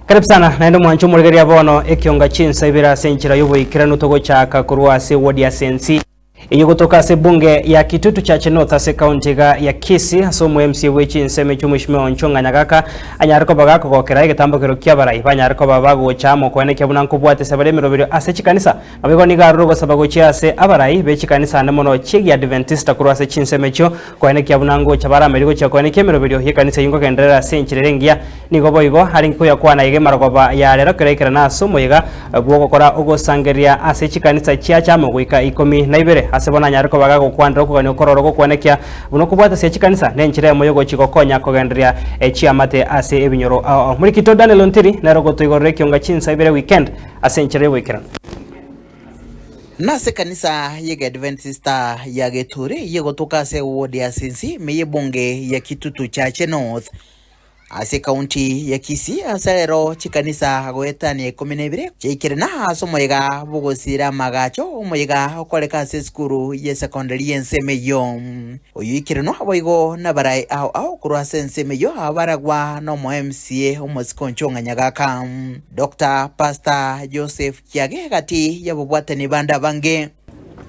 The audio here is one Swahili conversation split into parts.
Karibu sana naenda mwancho muligeria bono ekionga chinsa ibira senchira yobo ikirano togo chaka kurwa se wodi ya sensi iyo kutoka se bunge ya Kitutu Chache North ase county ya Kisii aso mu MC wechi nseme cy'umushime onchonga nyagaka anyariko bagako kokera igitambo kiro kyabarai banyariko babago chamo kwene kyabuna nkubwate sabare mirobiro ase chikanisa abego ni garuro basabago cyase abarai be chikanisa nemono chigi Adventista kurwa se chinseme cyo kwene kyabuna ngo cyabara amerigo cya kwene kemirobiro yikanisa yingo kendera senchirengia nigo igo hari nko yakwana ige maragoba ya rero kerekera naso muyiga bwo gukora ugosangeria ase chikanisa cya cyamo gwika 12 asebona nyariko bagago kwandira kuganya kororo ko kwanekya buno kubwata se chikanisa nenchire moyogo chikokonya kogendria chiamate ase ebinyoro muri kito Daniel Ontiri narogo toigorre kyonga chinsa ibere weekend asenchire weekend nase kanisa yega Adventista ya Geturi yego toka se wodi ya sensi meye bunge ya Kitutu Chache North ase county ya Kisii asalero chikanisa agoetani 12 chikirina asomoyega bugosira magacho omoyega okoleka ase skuru ya secondary ensemeyo oyikirino aboigo nabarai au kurwa ensemeyo abaragwa no mo MCA omosikonchonga nyagaka Dr. Pastor Joseph Kiage gati yabobwatani banda bange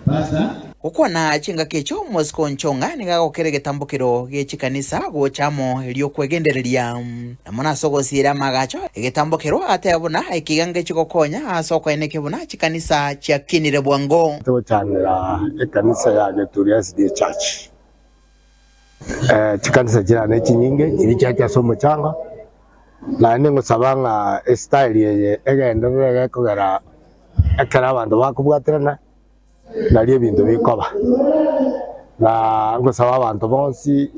Pastor ukona chinga kecho mosikonchonga nigagokere getambukiro gechikanisa gochamo elio kwegendereria namona sogosira magacho getambukiro atebona ikigange chikokonya asoko eneke buna chikanisa cha kinire bwango tochanira ekanisa ya Geturi SD Church chikanisa jirane chinyinge chiri chacha somo changa na ningo sabanga style ye egenderere kugera akara abantu bakubwatirana nari ebintu bikoba na ngosaba abantu bonsi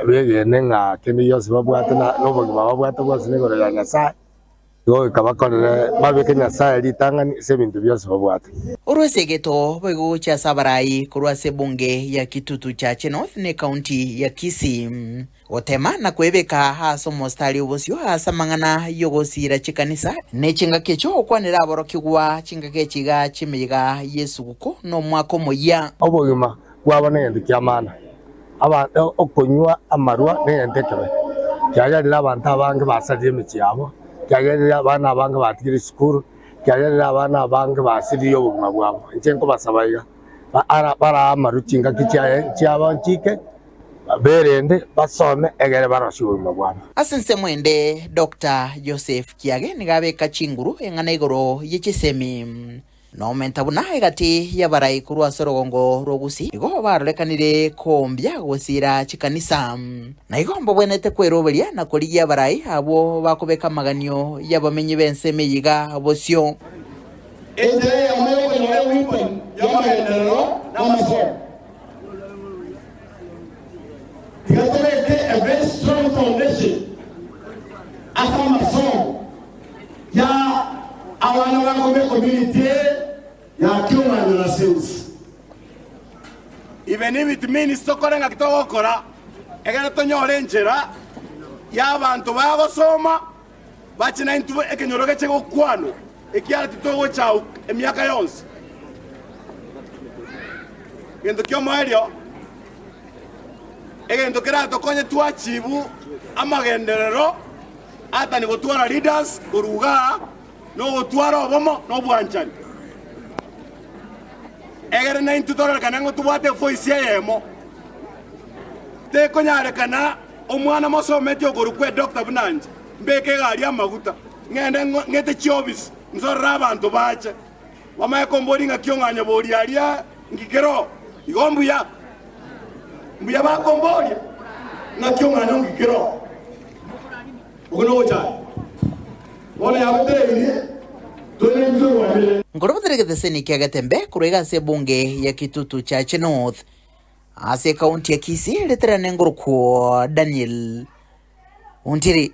begene nga kene yose babwatana n'obugima babwata bwose n'igoro ya Nyasaye yo kabakorere babeke Nyasaye litangani se bintu byose babwata urusegeto bego cha sabarai kurwa se bunge ya Kitutu Chache North ne county ya Kisii otema na kwebeka haso mostali ubosyo hasa mangana yogosira chikanisa nechinga kecho okwanira aborokigwa chinga kechiga chimiga Yesu guko no mwako moya obugima gwabone ndikyamana aba okonywa amarwa n'entekebe kyagerera abantu abange basadye mikyabo kyagerera abana abange batigire skuru kyagerera abana abange basiriye obugima bwabo nchenko basabayiga bara amaruchinga kicyaba nchike berende basome egere barashubuma bwana asense mwende Dr. Joseph Kiage nigabeka chinguru engana igoro yichisemi no mentabuna egati yabarai kurwa sorogongo rogusi igo barolekanire kombya gosira chikanisa na igombo bwenete kweroberia na koliya barai abo bakobeka maganyo yabamenyi benseme yiga bosyo entere yamoyo kwenye weapon yamaendeleo na masomo a very strong foundation as a mason ya awana wako community ya kiuma na sales even if it means sokorenga kitogokora egere tonyore njera ya abantu bagosoma bachina intu ekenyoroge chego kwano ekiara titogo chao emiaka yonse gendo kyomoerio egento kerato konye twachibu amagenderero ata ni gotwara leaders kuruga no gotwara obomo no bwanchani egere na intutora kana ngo tubate voice yemo te konyare kana omwana mosometi ogorukwe Dr. Bunanje mbeke gari amaguta ngende ngete chiobis nzorra abantu bache wamaye komboringa kyonganya bori aria ngikero igombuya mbuya bakomboria na kyonganya ngikero ugono cha wala yabutere tole nzuru wabele ngoroboterege seni kagatembe kurega se bunge ya Kitutu Chache North ase county ya Kisii leterane ngoroko Daniel Ontiri.